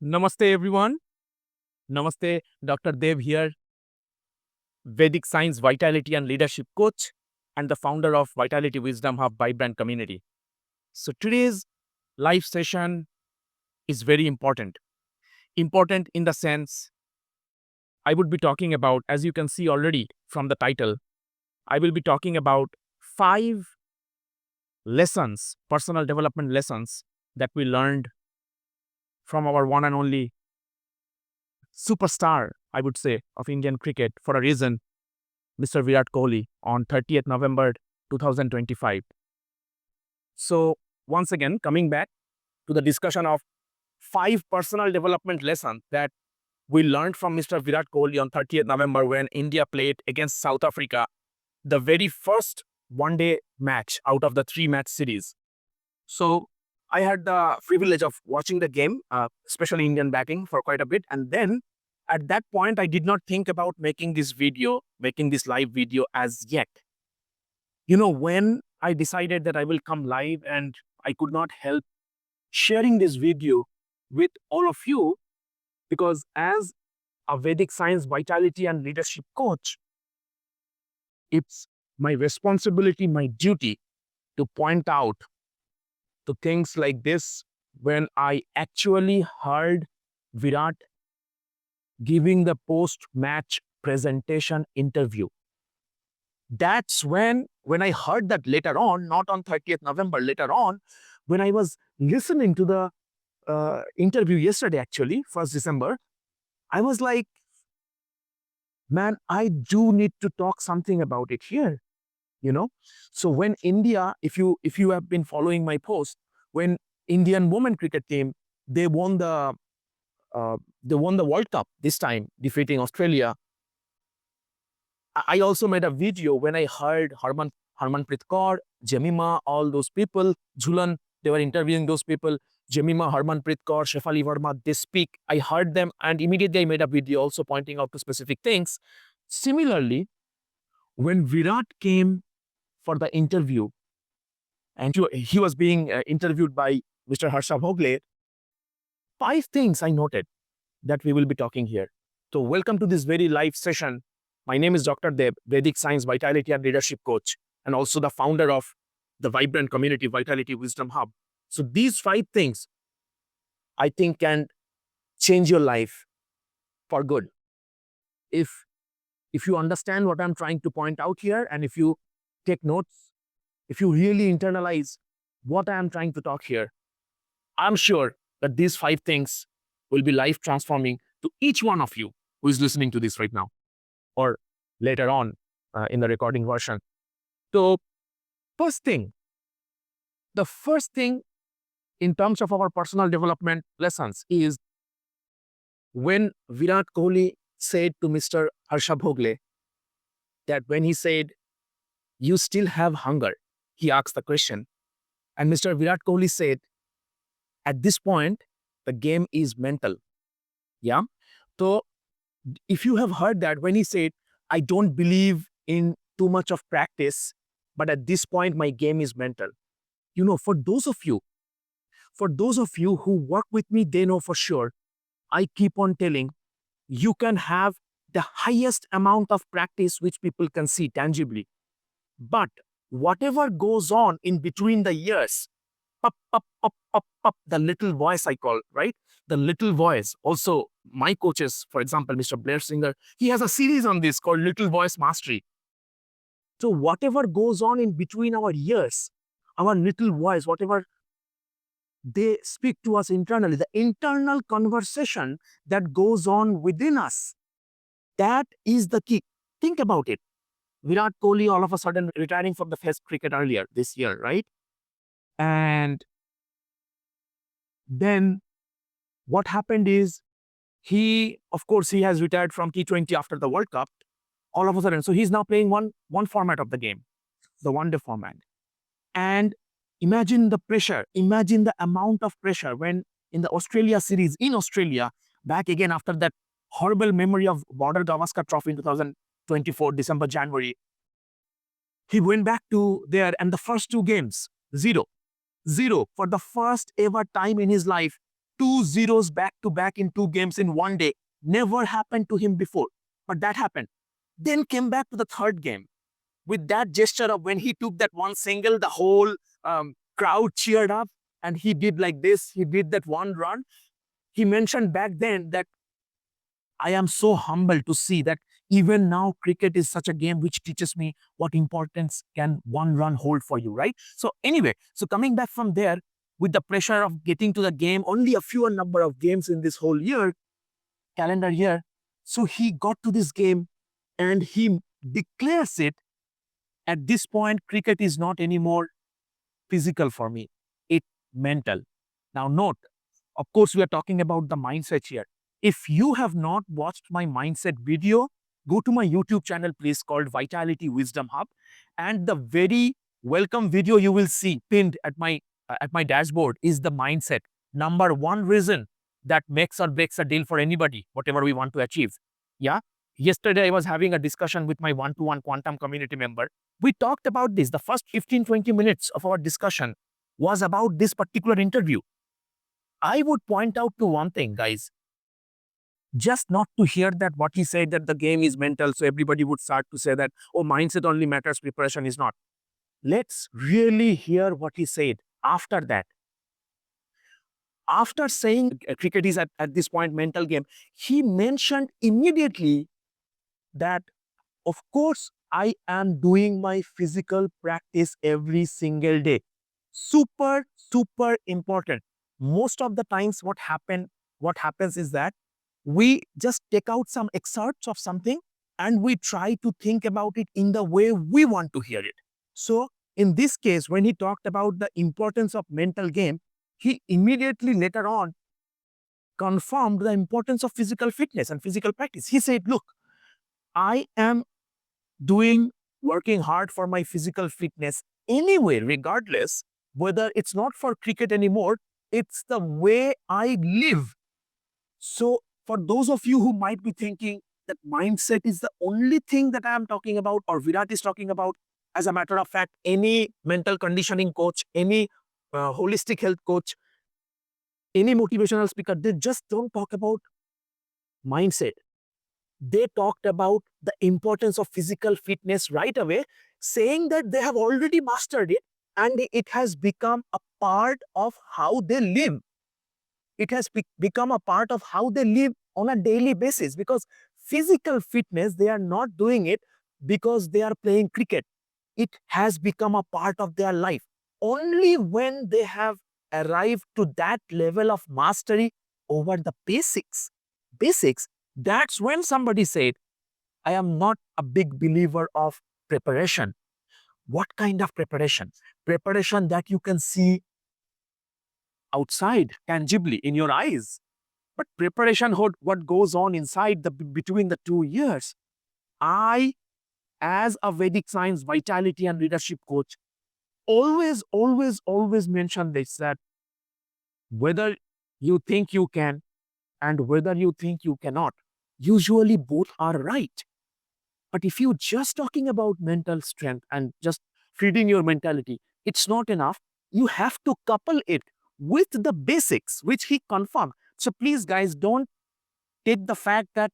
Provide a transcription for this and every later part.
Namaste, everyone. Namaste, Dr. Dev here, Vedic Science, Vitality, and Leadership Coach, and the founder of Vitality Wisdom Hub Vibrant Community. So, today's live session is very important. Important in the sense I would be talking about, as you can see already from the title, I will be talking about 5 lessons, personal development lessons that we learned from our one and only superstar, I would say, of Indian cricket for a reason, Mr. Virat Kohli, on 30th November 2025. So, once again, coming back to the discussion of 5 personal development lessons that we learned from Mr. Virat Kohli on 30th November when India played against South Africa, the very first one-day match out of the 3-match series. So, I had the privilege of watching the game, especially Indian batting, for quite a bit. And then at that point, I did not think about making this live video as yet. When I decided that I will come live, and I could not help sharing this video with all of you, because as a Vedic science, vitality, and leadership coach, it's my responsibility, my duty to point out to things like this when I actually heard Virat giving the post-match presentation interview. That's when I heard that later on, not on 30th November, later on, when I was listening to the interview yesterday, actually, 1st December, I was like, man, I do need to talk something about it here. So when India, if you have been following my post, when Indian women cricket team, they won the World Cup this time, defeating Australia. I also made a video when I heard Harmanpreet Kaur, Jemima, all those people, Jhulan, they were interviewing those people, Jemima, Harmanpreet Kaur, Shefali Verma, they speak. I heard them, and immediately I made a video also pointing out to specific things. Similarly, when Virat came for the interview, and he was being interviewed by Mr. Harsha Bhogle, 5 things I noted that we will be talking here. So welcome to this very live session. My name is Dr. Dev, Vedic Science, Vitality, and Leadership Coach, and also the founder of the vibrant community, Vitality Wisdom Hub. So these 5 things, I think, can change your life for good. If you understand what I'm trying to point out here, and if you take notes, if you really internalize what I am trying to talk here, I'm sure that these 5 things will be life transforming to each one of you who is listening to this right now or later on in the recording version. So, the first thing in terms of our personal development lessons is when Virat Kohli said to Mr. Harsha Bhogle that when he said, "You still have hunger," he asked the question. And Mr. Virat Kohli said, at this point, the game is mental. Yeah. So if you have heard that when he said, "I don't believe in too much of practice, but at this point, my game is mental." For those of you who work with me, they know for sure, I keep on telling, you can have the highest amount of practice which people can see tangibly. But whatever goes on in between the years, pop, pop, pop, pop, pop, the little voice I call, right? The little voice. Also, my coaches, for example, Mr. Blair Singer, he has a series on this called Little Voice Mastery. So whatever goes on in between our years, our little voice, whatever they speak to us internally, the internal conversation that goes on within us, that is the key. Think about it. Virat Kohli all of a sudden retiring from the Test cricket earlier this year, right? And then what happened is of course, he has retired from T20 after the World Cup all of a sudden. So he's now playing one format of the game, the one-day format. And imagine the pressure, imagine the amount of pressure when in the Australia series in Australia, back again after that horrible memory of Border Gavaskar Trophy in 2024, December, January, he went back to there, and the first 2 games, 0. For the first ever time in his life, 2 zeros back to back in 2 games in one day. Never happened to him before, but that happened. Then came back to the third game with that gesture of when he took that one single, the whole crowd cheered up and he did like this. He did that one run. He mentioned back then that I am so humbled to see that even now cricket is such a game which teaches me what importance can one run hold for you, right? So anyway, so coming back from there with the pressure of getting to the game, only a fewer number of games in this whole year, calendar year. So he got to this game and he declares it. At this point, cricket is not anymore physical for me. It's mental. Now note, of course, we are talking about the mindset here. If you have not watched my mindset video, go to my YouTube channel, please, called Vitality Wisdom Hub. And the very welcome video you will see pinned at my dashboard is the mindset. Number one reason that makes or breaks a deal for anybody, whatever we want to achieve. Yeah. Yesterday, I was having a discussion with my one-to-one quantum community member. We talked about this. The first 15-20 minutes of our discussion was about this particular interview. I would point out to one thing, guys. Just not to hear that what he said that the game is mental, so everybody would start to say that, oh, mindset only matters, preparation is not. Let's really hear what he said after that. After saying cricket is at this point mental game, he mentioned immediately that, of course, I am doing my physical practice every single day. Super, super important. Most of the times what happens is that we just take out some excerpts of something and we try to think about it in the way we want to hear it. So in this case, when he talked about the importance of mental game, he immediately later on confirmed the importance of physical fitness and physical practice. He said, look, I am working hard for my physical fitness anyway, regardless, whether it's not for cricket anymore, it's the way I live. So for those of you who might be thinking that mindset is the only thing that I am talking about or Virat is talking about, as a matter of fact, any mental conditioning coach, any holistic health coach, any motivational speaker, they just don't talk about mindset. They talked about the importance of physical fitness right away, saying that they have already mastered it and it has become a part of how they live. It has become a part of how they live on a daily basis, because physical fitness, they are not doing it because they are playing cricket. It has become a part of their life. Only when they have arrived to that level of mastery over the basics, that's when somebody said, I am not a big believer of preparation. What kind of preparation? Preparation that you can see outside, tangibly, in your eyes. But preparation, what goes on inside between the 2 years. I, as a Vedic science, vitality and leadership coach, always mention this, that whether you think you can and whether you think you cannot, usually both are right. But if you're just talking about mental strength and just feeding your mentality, it's not enough. You have to couple it with the basics, which he confirmed. So please, guys, don't take the fact that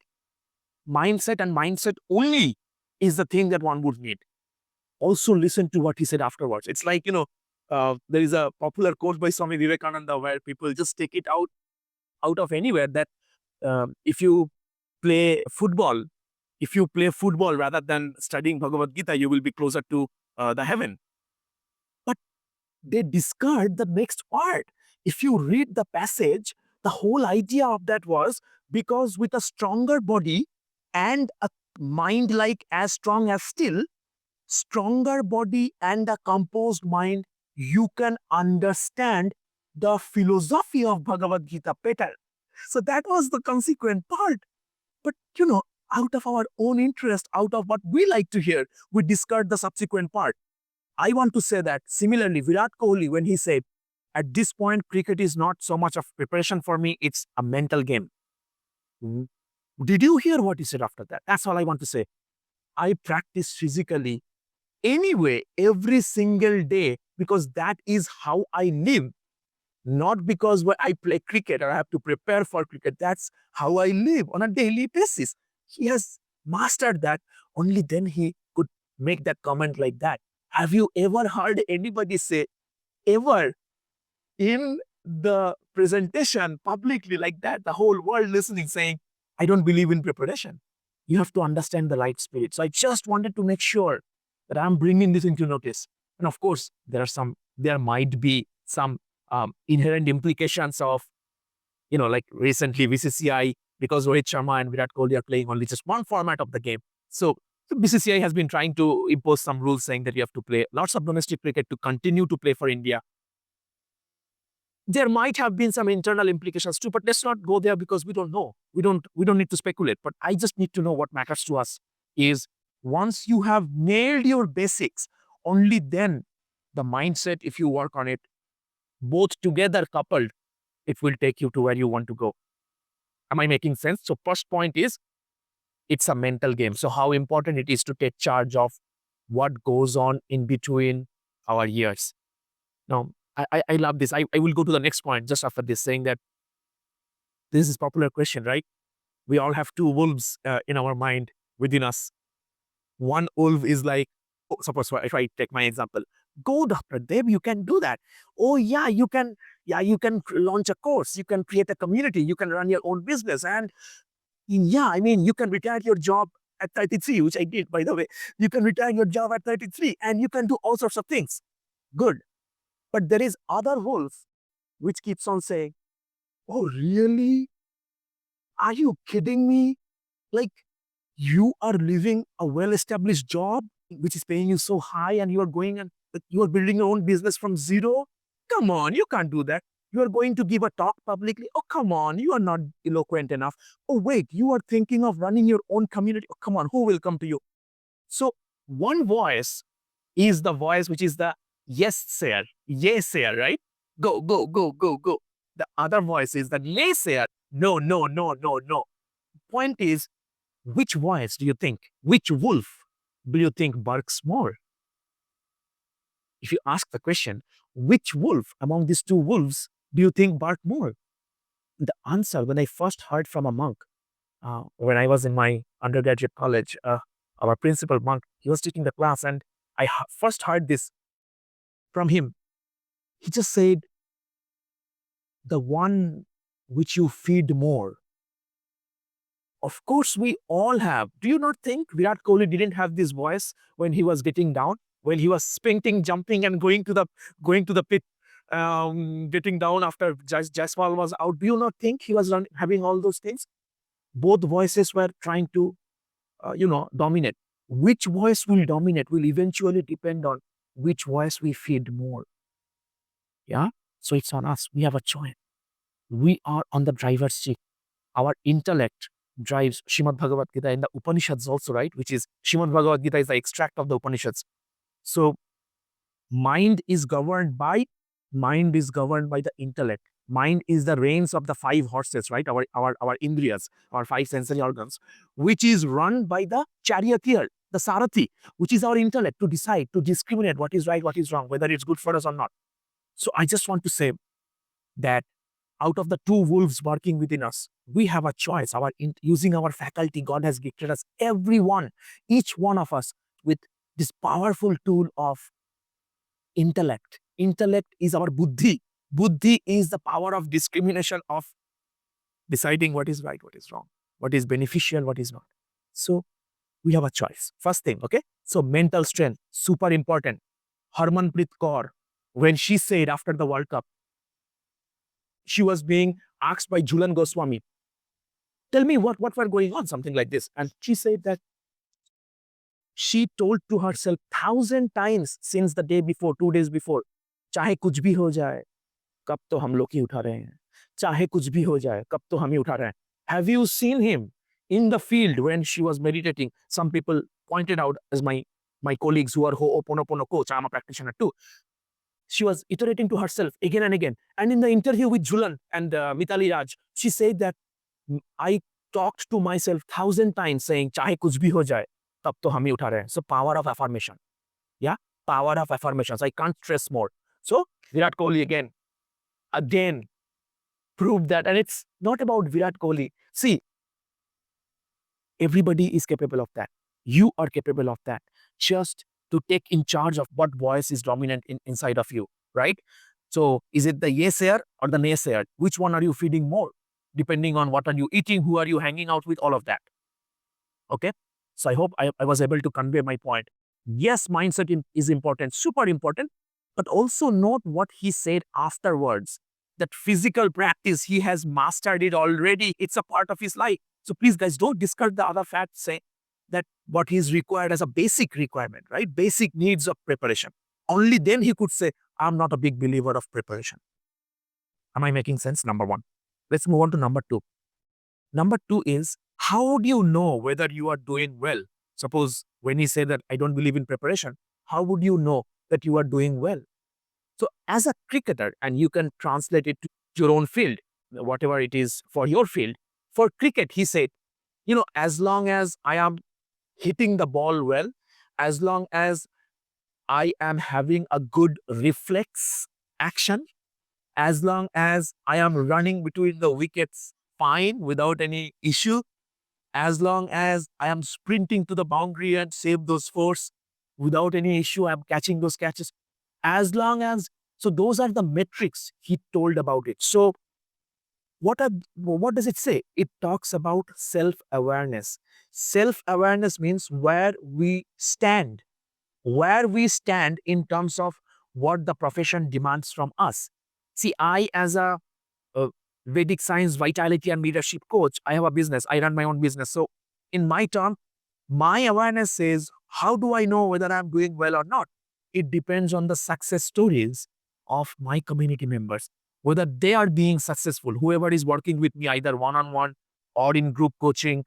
mindset and mindset only is the thing that one would need. Also listen to what he said afterwards. It's like, there is a popular quote by Swami Vivekananda where people just take it out of anywhere, that if you play football rather than studying Bhagavad Gita, you will be closer to the heaven. But they discard the next part. If you read the passage, the whole idea of that was, because with a stronger body and a mind like as strong as steel, stronger body and a composed mind, you can understand the philosophy of Bhagavad Gita better. So that was the consequent part. But out of our own interest, out of what we like to hear, we discard the subsequent part. I want to say that similarly, Virat Kohli, when he said, at this point, cricket is not so much of preparation for me, it's a mental game. Did you hear what he said after that? That's all I want to say. I practice physically anyway, every single day, because that is how I live. not because I play cricket or I have to prepare for cricket. That's how I live on a daily basis. He has mastered that. Only then he could make that comment like that. Have you ever heard anybody say, ever, in the presentation publicly like that, the whole world listening, saying, I don't believe in preparation? You have to understand the right spirit. So I just wanted to make sure that I'm bringing this into notice. And of course, there might be some inherent implications of, like recently BCCI, because Rohit Sharma and Virat Kohli are playing only just one format of the game. So BCCI has been trying to impose some rules saying that you have to play lots of domestic cricket to continue to play for India. There might have been some internal implications too, but let's not go there because we don't know. We don't need to speculate. But I just need to know what matters to us is, once you have nailed your basics, only then the mindset, if you work on it, both together coupled, it will take you to where you want to go. Am I making sense? So first point is, it's a mental game. So how important it is to take charge of what goes on in between our ears. Now, I love this. I will go to the next point just after this, saying that this is a popular question, right? We all have two wolves in our mind within us. One wolf is like, suppose if I take my example, go Dr. Dev, you can do that. Oh yeah, you can launch a course, you can create a community, you can run your own business. And yeah, I mean, you can retire your job at 33, which I did, by the way. You can retire your job at 33 and you can do all sorts of things. Good. But there is other wolf which keeps on saying, oh, really? Are you kidding me? Like, you are living a well-established job, which is paying you so high, and you are going and you are building your own business from zero? Come on, you can't do that. You are going to give a talk publicly? Oh, come on, you are not eloquent enough. Oh, wait, you are thinking of running your own community? Oh, come on, who will come to you? So one voice is the voice which is the yes sayer, right? Go, go, go, go, go. The other voice is the naysayer. No, no, no, no, no. Point is, which voice do you think, which wolf do you think barks more? If you ask the question, which wolf among these two wolves do you think bark more? The answer, when I first heard from a monk, when I was in my undergraduate college, our principal monk, he was teaching the class, and I first heard this from him. He just said, the one which you feed more. Of course, we all have. Do you not think Virat Kohli didn't have this voice when he was getting down, when he was sprinting, jumping, and going to the pit, getting down after Jaiswal was out? Do you not think he was having all those things? Both voices were trying to, dominate. Which voice will dominate will eventually depend on which voice we feed more. Yeah. So it's on us. We have a choice. We are on the driver's seat. Our intellect drives Srimad Bhagavad Gita in the Upanishads also, right? Which is, Srimad Bhagavad Gita is the extract of the Upanishads. So mind is governed by the intellect. Mind is the reins of the five horses, right? Our indriyas, our five sensory organs, which is run by the charioteer, the sarathi, which is our intellect, to decide, to discriminate what is right, what is wrong, whether it's good for us or not. So I just want to say that out of the two wolves barking within us, we have a choice. Using our faculty, God has gifted us, everyone, each one of us, with this powerful tool of intellect. Intellect is our buddhi. Buddhi is the power of discrimination, of deciding what is right, what is wrong, what is beneficial, what is not. So we have a choice. First thing, okay? So mental strength, super important. Harmanpreet Kaur, when she said after the World Cup, she was being asked by Jhulan Goswami, tell me what were going on, something like this. And she said that she told to herself 1,000 times since the day before, 2 days before, चाहे कुछ भी हो जाए, कब तो हम लोग ही उठा रहे हैं. चाहे कुछ भी हो जाए, कब तो हम ही उठा रहे हैं. Have you seen him in the field when she was meditating? Some people pointed out, as my colleagues who are Ho'oponopono coach, I'm a practitioner too. She was iterating to herself again and again. And in the interview with Jhulan and Mitali Raj, she said that I talked to myself 1,000 times saying, चाहे कुछ भी हो जाए, तब तो हम ही उठा रहे हैं. So power of affirmation. Yeah, power of affirmation. So I can't stress more. So Virat Kohli again, again proved that. And it's not about Virat Kohli. See, everybody is capable of that. You are capable of that. Just to take in charge of what voice is dominant inside of you, right? So is it the yessayer or the naysayer? Which one are you feeding more? Depending on what are you eating, who are you hanging out with, all of that. Okay. So I hope I was able to convey my point. Yes, mindset is important, super important, but also note what he said afterwards. That physical practice, he has mastered it already. It's a part of his life. So please, guys, don't discard the other facts. Say that what is required as a basic requirement, right? Basic needs of preparation. Only then he could say, I'm not a big believer of preparation. Am I making sense? Number one. Let's move on to number two. Number two is, how do you know whether you are doing well? Suppose when he said that I don't believe in preparation, how would you know that you are doing well? So as a cricketer, and you can translate it to your own field, whatever it is for your field, for cricket, he said, as long as I am hitting the ball well, as long as I am having a good reflex action, as long as I am running between the wickets fine without any issue, as long as I am sprinting to the boundary and save those fours without any issue, I'm catching those catches. As long as, so those are the metrics he told about it. So what does it say? It talks about self-awareness. Self-awareness means where we stand in terms of what the profession demands from us. See, I, as a Vedic science, vitality, and leadership coach, I have a business. I run my own business. So, in my term, my awareness says, how do I know whether I'm doing well or not? It depends on the success stories of my community members, whether they are being successful, whoever is working with me, either one on one or in group coaching,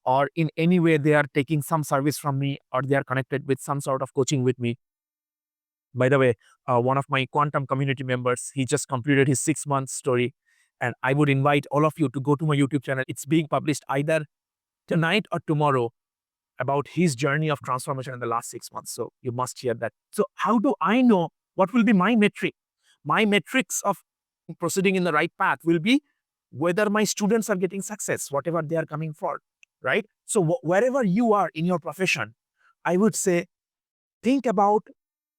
or in any way they are taking some service from me, or they are connected with some sort of coaching with me. By the way, one of my quantum community members, he just completed his 6 month story. And I would invite all of you to go to my YouTube channel. It's being published either tonight or tomorrow, about his journey of transformation in the last 6 months. So you must hear that. So how do I know what will be my metric? My metrics of proceeding in the right path will be whether my students are getting success, whatever they are coming for, right? So wherever you are in your profession, I would say, think about,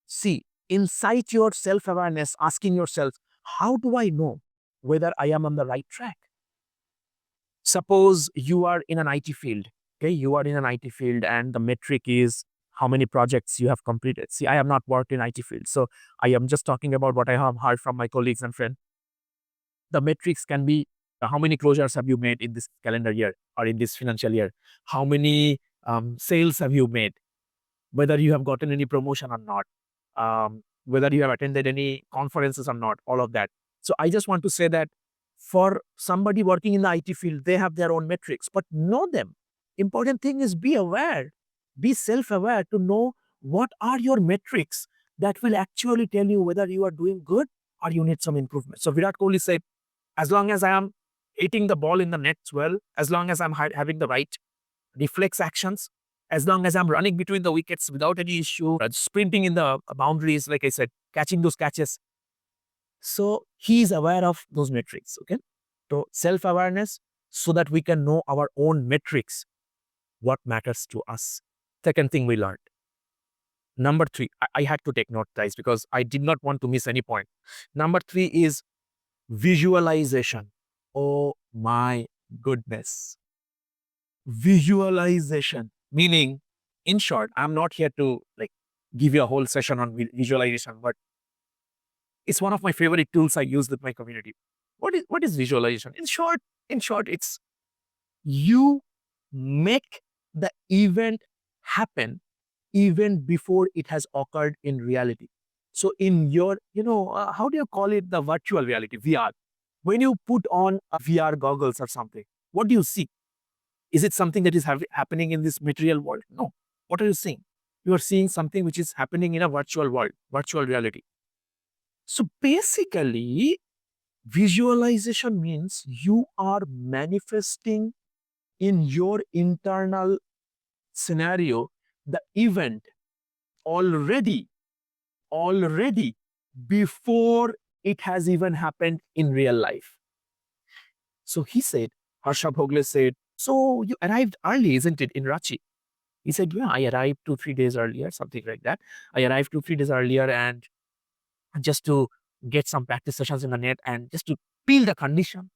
see, incite your self-awareness, asking yourself, how do I know whether I am on the right track? Suppose you are in an IT field, okay? You are in an IT field and the metric is how many projects you have completed. See, I have not worked in IT field, so I am just talking about what I have heard from my colleagues and friends. The metrics can be, how many closures have you made in this calendar year or in this financial year? How many sales have you made? Whether you have gotten any promotion or not, whether you have attended any conferences or not, all of that. So I just want to say that for somebody working in the IT field, they have their own metrics, but know them. Important thing is be aware, be self-aware to know what are your metrics that will actually tell you whether you are doing good or you need some improvement. So Virat Kohli said, as long as I am hitting the ball in the nets well, as long as I'm having the right reflex actions, as long as I'm running between the wickets without any issue, sprinting in the boundaries, like I said, catching those catches. So he is aware of those metrics, okay? So self-awareness, so that we can know our own metrics, what matters to us. Second thing we learned. Number three, I had to take note, guys, because I did not want to miss any point. Number three is visualization. Oh my goodness. Visualization, meaning, in short, I'm not here to like give you a whole session on visualization, but it's one of my favorite tools I use with my community. What is visualization? In short, it's you make the event happen even before it has occurred in reality. So in your, how do you call it, the virtual reality, VR? When you put on a VR goggles or something, what do you see? Is it something that is happening in this material world? No. What are you seeing? You are seeing something which is happening in a virtual world, virtual reality. So basically, visualization means you are manifesting in your internal scenario the event already before it has even happened in real life. So he said, Harsha Bhogle said, so you arrived early, isn't it, in Ranchi? He said, yeah, I arrived 2-3 days earlier, something like that. I arrived 2-3 days earlier and just to get some practice sessions in the net and just to feel the condition.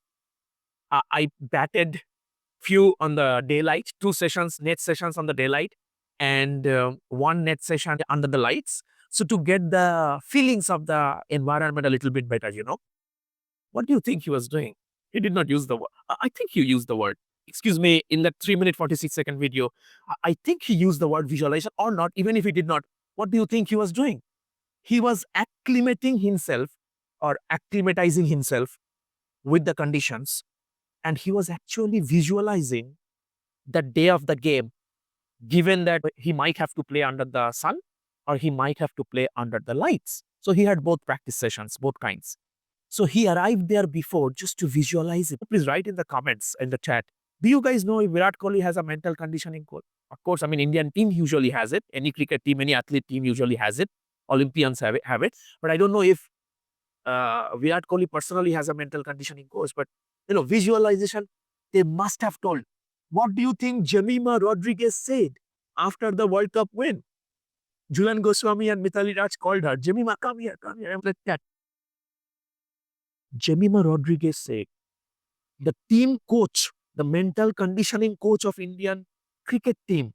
I batted few on the daylight, 2 sessions, net sessions on the daylight, and one net session under the lights. So to get the feelings of the environment a little bit better. What do you think he was doing? He did not use the word. I think he used the word. Excuse me, in that 3-minute 46-second video, I think he used the word visualization or not. Even if he did not, what do you think he was doing? He was acclimating himself or acclimatizing himself with the conditions, and he was actually visualizing the day of the game, given that he might have to play under the sun or he might have to play under the lights. So he had both practice sessions, both kinds. So he arrived there before just to visualize it. Please write in the comments, in the chat. Do you guys know if Virat Kohli has a mental conditioning coach? Of course, I mean, Indian team usually has it. Any cricket team, any athlete team usually has it. Olympians have it. But I don't know if Virat Kohli personally has a mental conditioning coach. But, visualization, they must have told. What do you think Jemima Rodriguez said after the World Cup win? Julian Goswami and Mithali Raj called her, Jemima, come here, come here. I'm like that. Jemima Rodriguez said, the team coach, the mental conditioning coach of Indian cricket team,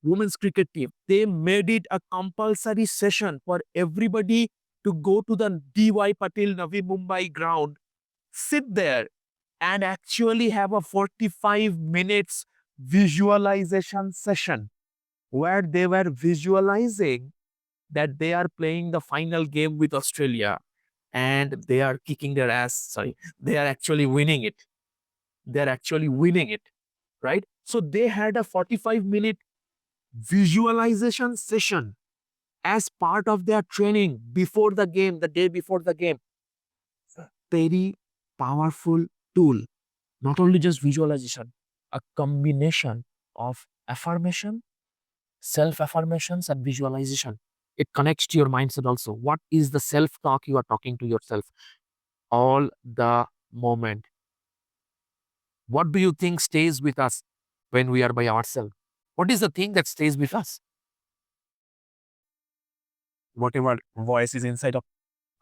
women's cricket team, they made it a compulsory session for everybody to go to the D.Y. Patil Navi Mumbai ground, sit there and actually have a 45 minutes visualization session where they were visualizing that they are playing the final game with Australia and they are kicking their ass. Sorry, they are actually winning it. They're actually winning it, right? So they had a 45-minute visualization session as part of their training before the game, the day before the game. Very powerful tool. Not only just visualization, a combination of affirmation, self-affirmations and visualization. It connects to your mindset also. What is the self-talk you are talking to yourself all the moment? What do you think stays with us when we are by ourselves? What is the thing that stays with us? Whatever voice is inside of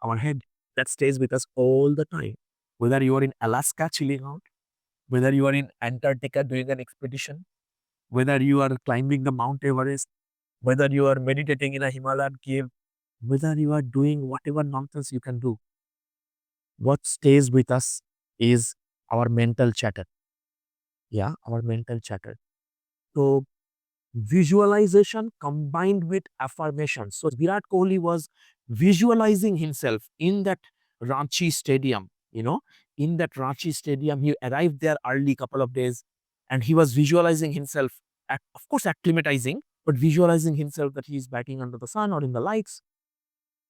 our head, that stays with us all the time. Whether you are in Alaska chilling out, whether you are in Antarctica doing an expedition, whether you are climbing the Mount Everest, whether you are meditating in a Himalayan cave, whether you are doing whatever nonsense you can do, what stays with us is our mental chatter. Yeah, our mental chatter. So visualization combined with affirmation. So Virat Kohli was visualizing himself in that Ranchi stadium, in that Ranchi stadium. He arrived there early couple of days and he was visualizing himself, of course, acclimatizing, but visualizing himself that he is batting under the sun or in the lights,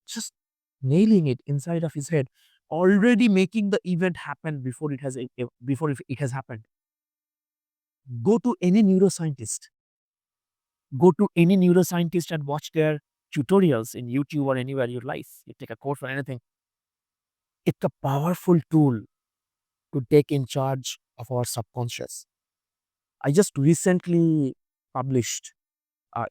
just nailing it inside of his head, already making the event happen before it has happened. Go to any neuroscientist and watch their tutorials in YouTube or anywhere you like. You take a course or anything. It's a powerful tool to take in charge of our subconscious. I just recently published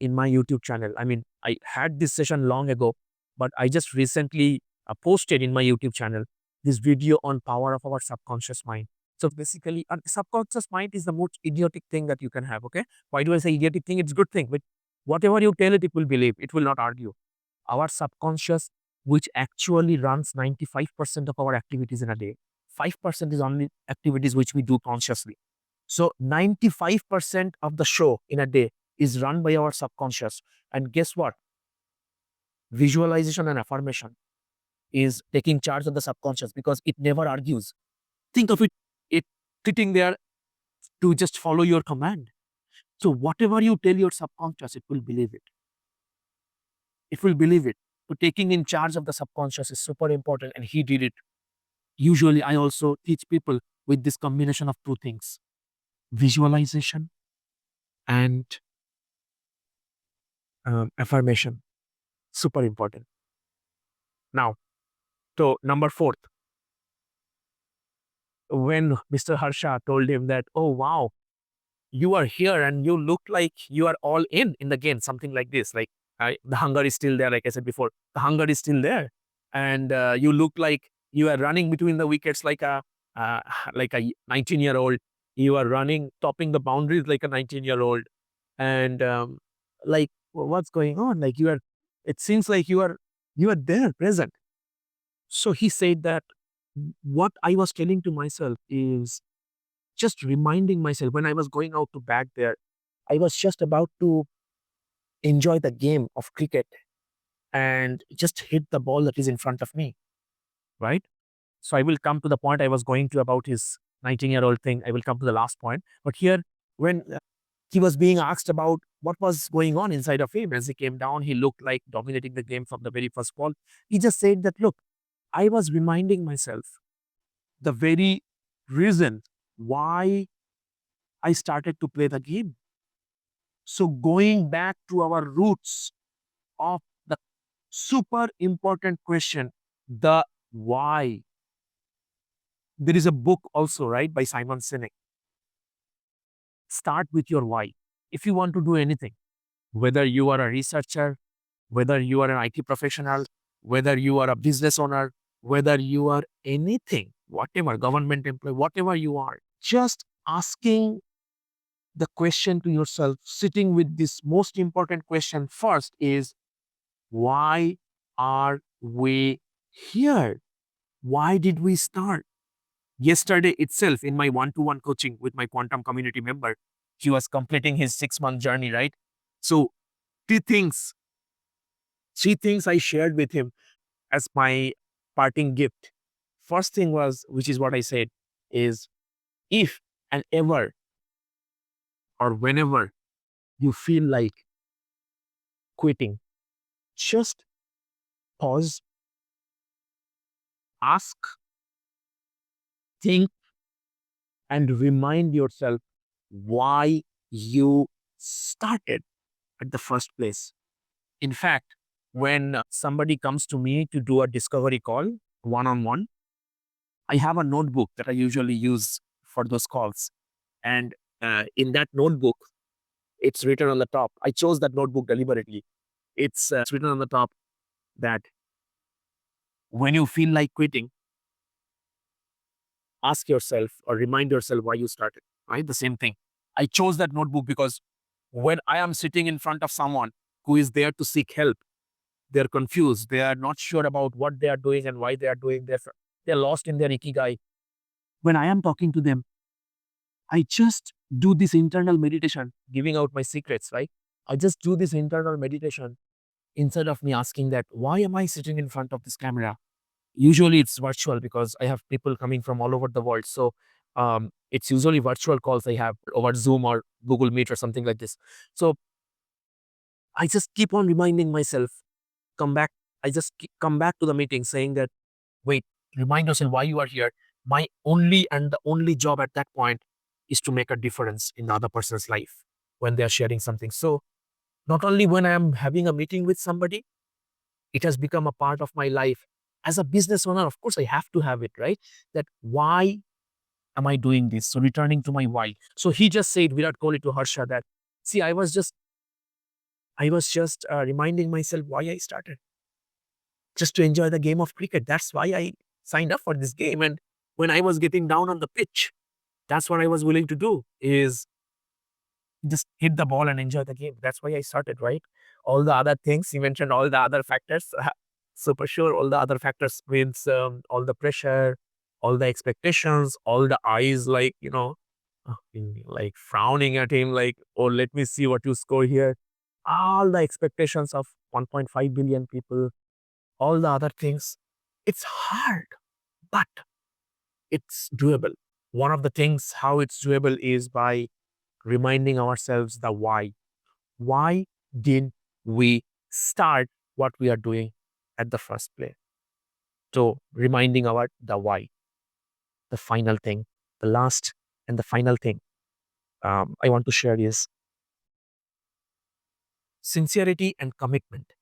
in my YouTube channel. I mean, I had this session long ago, but I just recently posted in my YouTube channel this video on power of our subconscious mind. So basically, a subconscious mind is the most idiotic thing that you can have. Okay, why do I say idiotic thing? It's a good thing, but whatever you tell it, it will believe. It will not argue. Our subconscious, which actually runs 95% of our activities in a day, 5% is only activities which we do consciously. So 95% of the show in a day is run by our subconscious. And guess what? Visualization and affirmation is taking charge of the subconscious because it never argues. Think of it sitting there to just follow your command. So whatever you tell your subconscious, it will believe it. It will believe it. So taking in charge of the subconscious is super important, and he did it. Usually, I also teach people with this combination of two things: visualization and affirmation. Super important. Now, So number fourth, when Mr. Harsha told him that, oh wow, you are here and you look like you are all in the game, something like this. Like the hunger is still there, like I said before, the hunger is still there, and you look like you are running between the wickets uh, like a 19-year-old. You are running, topping the boundaries like a 19-year-old, and like what's going on? Like you are, it seems like you are there, present. So he said that what I was telling to myself is just reminding myself when I was going out to bat there, I was just about to enjoy the game of cricket and just hit the ball that is in front of me, right? So I will come to the point I was going to about his 19-year-old thing. I will come to the last point. But here, when he was being asked about what was going on inside of him as he came down, he looked like dominating the game from the very first ball. He just said that, look, I was reminding myself the very reason why I started to play the game. So going back to our roots of the super important question, the why. There is a book also, right, by Simon Sinek. Start with your why. If you want to do anything, whether you are a researcher, whether you are an IT professional, whether you are a business owner, whether you are anything, whatever, government employee, whatever you are, just asking the question to yourself, sitting with this most important question first is, why are we here? Why did we start? Yesterday itself, in my one-to-one coaching with my quantum community member, he was completing his 6-month journey, right? So three things, three things I shared with him as my parting gift. First thing was, which is what I said, is if and ever or whenever you feel like quitting, just pause, ask, think, and remind yourself why you started at the first place. In fact, when somebody comes to me to do a discovery call one on one, I have a notebook that I usually use for those calls. And in that notebook, it's written on the top. I chose that notebook deliberately. It's written on the top that when you feel like quitting, ask yourself or remind yourself why you started, right? The same thing. I chose that notebook because when I am sitting in front of someone who is there to seek help, they're confused. They are not sure about what they are doing and why they are doing. They're lost in their ikigai. When I am talking to them, I just do this internal meditation, giving out my secrets, right? I just do this internal meditation instead of me asking that, why am I sitting in front of this camera? Usually it's virtual because I have people coming from all over the world. So it's usually virtual calls I have over Zoom or Google Meet or something like this. So I just keep on reminding myself, come back. Come back to the meeting saying that, wait, remind yourself why you are here. My only and the only job at that point is to make a difference in the other person's life when they are sharing something. So not only when I am having a meeting with somebody, it has become a part of my life. As a business owner, of course, I have to have it, right? That why am I doing this? So returning to my why. So he just said, Virat Kohli to Harsha, that, see, I was just reminding myself why I started, just to enjoy the game of cricket. That's why I signed up for this game. And when I was getting down on the pitch, that's what I was willing to do, is just hit the ball and enjoy the game. That's why I started, right? All the other things, you mentioned all the other factors. So for sure, all the other factors means all the pressure, all the expectations, all the eyes, like, like frowning at him, like, oh, let me see what you score here. All the expectations of 1.5 billion people, all the other things. It's hard, but it's doable. One of the things how it's doable is by reminding ourselves the why. Why did we start what we are doing at the first place? So reminding our the why, the final thing, the last and the final thing I want to share is sincerity and commitment.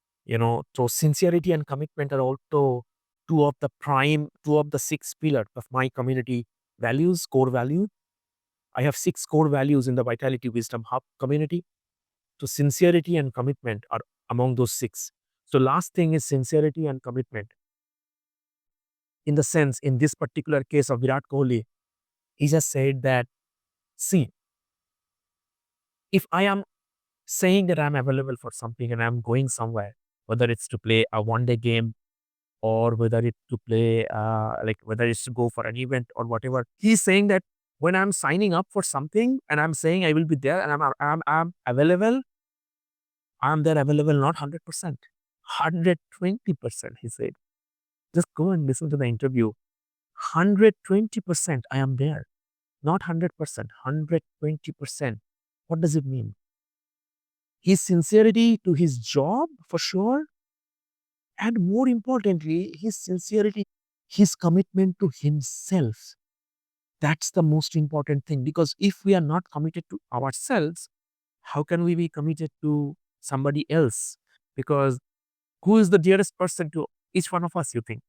So sincerity and commitment are also two of the six pillars of my community values, core value. I have six core values in the Vitality Wisdom Hub community. So sincerity and commitment are among those six. So last thing is sincerity and commitment. In the sense, in this particular case of Virat Kohli, he just said that, see, if I am saying that I'm available for something and I'm going somewhere, whether it's to play a one-day game or whether it's to play, like whether it's to go for an event or whatever, he's saying that when I'm signing up for something and I'm saying I will be there and I'm available, I'm there available not 100%, 120%, he said. Just go and listen to the interview. 120% I am there, not 100%, 120%. What does it mean? His sincerity to his job, for sure, and more importantly, his commitment to himself. That's the most important thing, because if we are not committed to ourselves, how can we be committed to somebody else? Because who is the dearest person to each one of us, you think?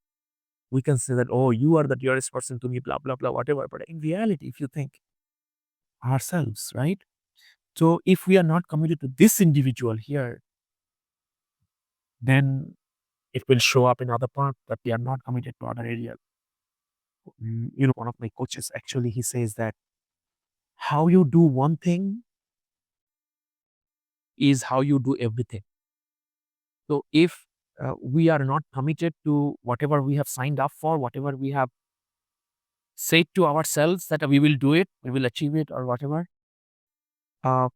We can say that, oh, you are the dearest person to me, blah, blah, blah, whatever. But in reality, if you think, ourselves, right? So if we are not committed to this individual here, then it will show up in other parts that we are not committed to other areas. One of my coaches, actually, he says that how you do one thing is how you do everything. So if we are not committed to whatever we have signed up for, whatever we have said to ourselves that we will do it, we will achieve it or whatever, uh,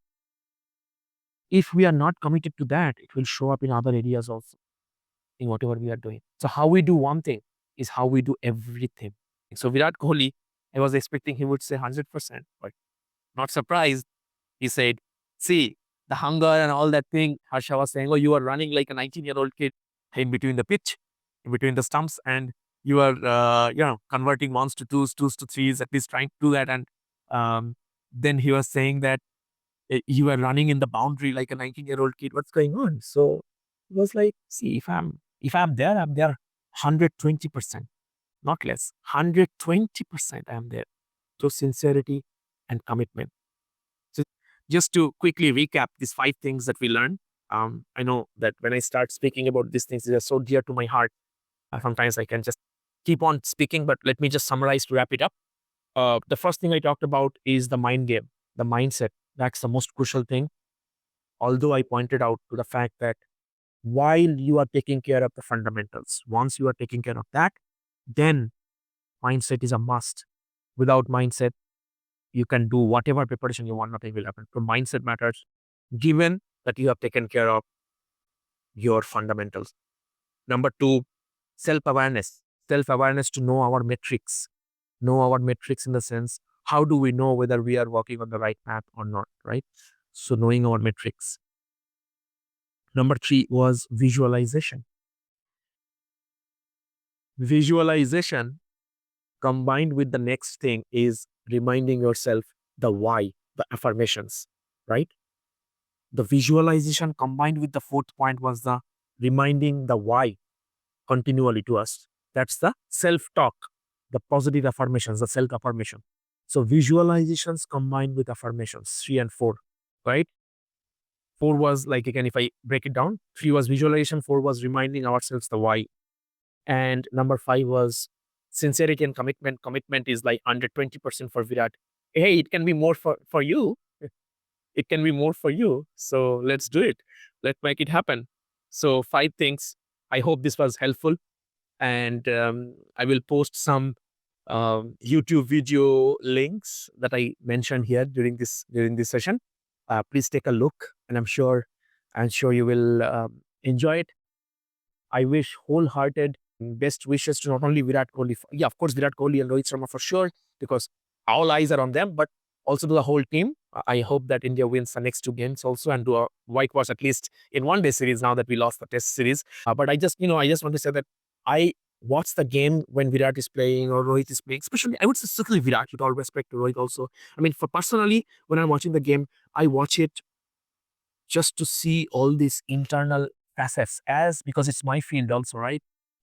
if we are not committed to that, it will show up in other areas also, in whatever we are doing. So how we do one thing is how we do everything. So Virat Kohli, I was expecting he would say 100%, but not surprised. He said, see, the hunger and all that thing, Harsha was saying, oh, you are running like a 19-year-old kid in between the pitch, in between the stumps, and you are, converting ones to twos to threes, at least trying to do that. And then he was saying that you are running in the boundary like a 19-year-old kid. What's going on? So it was like, see, if I'm there, I'm there 120%, not less. 120% I am there. So sincerity and commitment. So just to quickly recap these 5 things that we learned. I know that when I start speaking about these things, they are so dear to my heart. Sometimes I can just keep on speaking, but let me just summarize to wrap it up. The first thing I talked about is the mind game, the mindset. That's the most crucial thing. Although I pointed out to the fact that while you are taking care of the fundamentals, once you are taking care of that, then mindset is a must. Without mindset, you can do whatever preparation you want, nothing will happen. So mindset matters, given that you have taken care of your fundamentals. Number two, self-awareness. Self-awareness to know our metrics. Know our metrics in the sense, how do we know whether we are walking on the right path or not, right? So knowing our metrics. Number three was visualization. Visualization combined with the next thing is reminding yourself the why, the affirmations, right? The visualization combined with the fourth point was the reminding the why continually to us. That's the self-talk, the positive affirmations, the self-affirmation. So visualizations combined with affirmations, 3 and 4, right? 4 was like, again, if I break it down, 3 was visualization, 4 was reminding ourselves the why. And number 5 was sincerity and commitment. Commitment is like 120% for Virat. Hey, it can be more for you. It can be more for you. So let's do it. Let's make it happen. So 5 things. I hope this was helpful. And I will post some YouTube video links that I mentioned here during this session. Please take a look, and I'm sure you will enjoy it. I wish wholehearted best wishes to not only Virat Kohli, yeah, of course, Virat Kohli and Rohit Sharma for sure, because all eyes are on them, but also to the whole team. I hope that India wins the next 2 games also and do a whitewash at least in one day series now that we lost the test series. But I just want to say that I watch the game when Virat is playing or Rohit is playing, especially I would say specifically Virat, with all respect to Rohit also. I mean, for personally, when I'm watching the game, I watch it just to see all these internal facets, as because it's my field also, right?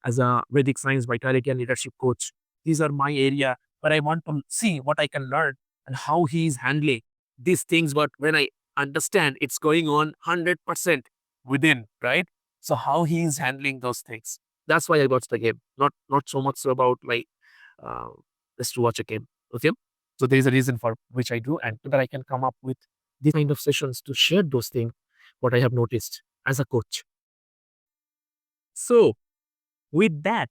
as a Vedic science, vitality, and leadership coach. These are my area where I want to see what I can learn and how he is handling these things. But when I understand it's going on 100% within, right? So how he is handling those things. That's why I watch the game. Not so much about like uh, just to watch a game. Okay. So there is a reason for which I do, and so that I can come up with these kind of sessions to share those things, what I have noticed as a coach. So with that,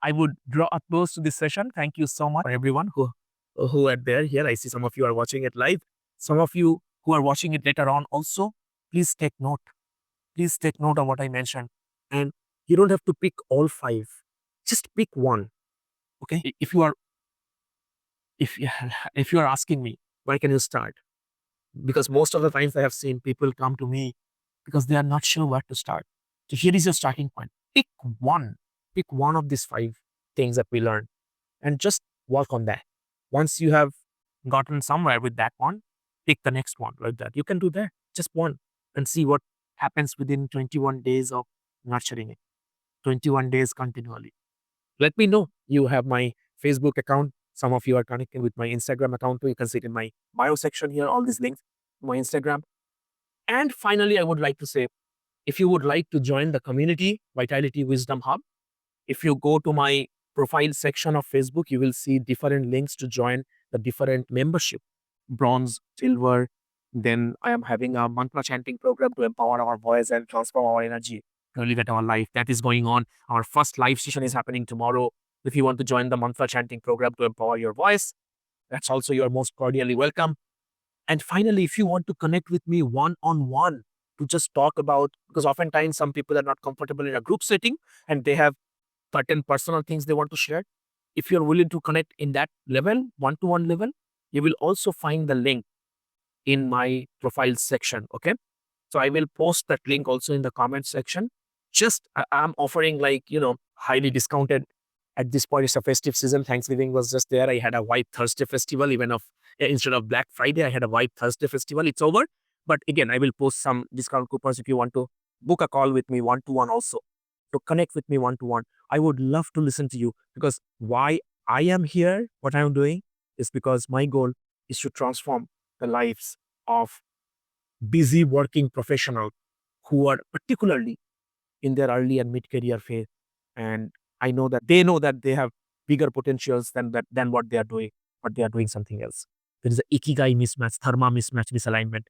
I would draw a close to this session. Thank you so much for everyone who are there here. I see some of you are watching it live. Some of you who are watching it later on also, please take note. Please take note of what I mentioned. And you don't have to pick all 5. Just pick one. Okay. If you are if you if you are asking me, where can you start? Because most of the times I have seen people come to me because they are not sure where to start. So here is your starting point. Pick one. Pick one of these 5 things that we learned and just work on that. Once you have gotten somewhere with that one, pick the next one like that. You can do that. Just one and see what happens within 21 days of nurturing it. 21 days continually. Let me know. You have my Facebook account. Some of you are connected with my Instagram account too. You can see it in my bio section here, all these links, my Instagram. And finally, I would like to say, if you would like to join the community, Vitality Wisdom Hub, if you go to my profile section of Facebook, you will see different links to join the different membership, bronze, silver. Then I am having a mantra chanting program to empower our voice and transform our energy to elevate our life. That is going on. Our first live session is happening tomorrow. If you want to join the mantra chanting program to empower your voice, that's also you're most cordially welcome. And finally, if you want to connect with me one-on-one to just talk about, because oftentimes some people are not comfortable in a group setting and they have certain personal things they want to share. If you're willing to connect in that level, one-to-one level, you will also find the link in my profile section. Okay. So I will post that link also in the comment section. Just I'm offering like, highly discounted at this point. It's a festive season. Thanksgiving was just there. I had a White Thursday festival, even of instead of Black Friday, I had a White Thursday festival. It's over. But again, I will post some discount coupons if you want to book a call with me one-to-one also. To connect with me one-to-one. I would love to listen to you because why I am here, what I'm doing is because my goal is to transform the lives of busy working professionals who are particularly in their early and mid-career phase. And I know that they have bigger potentials than what they are doing, but they are doing something else. There is a ikigai mismatch, dharma mismatch, misalignment.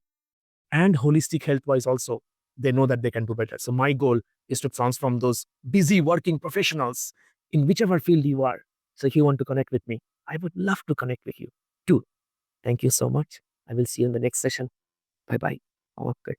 And holistic health wise also, they know that they can do better. So my goal is to transform those busy working professionals in whichever field you are. So if you want to connect with me, I would love to connect with you too. Thank you so much. I will see you in the next session. Bye bye. Okay.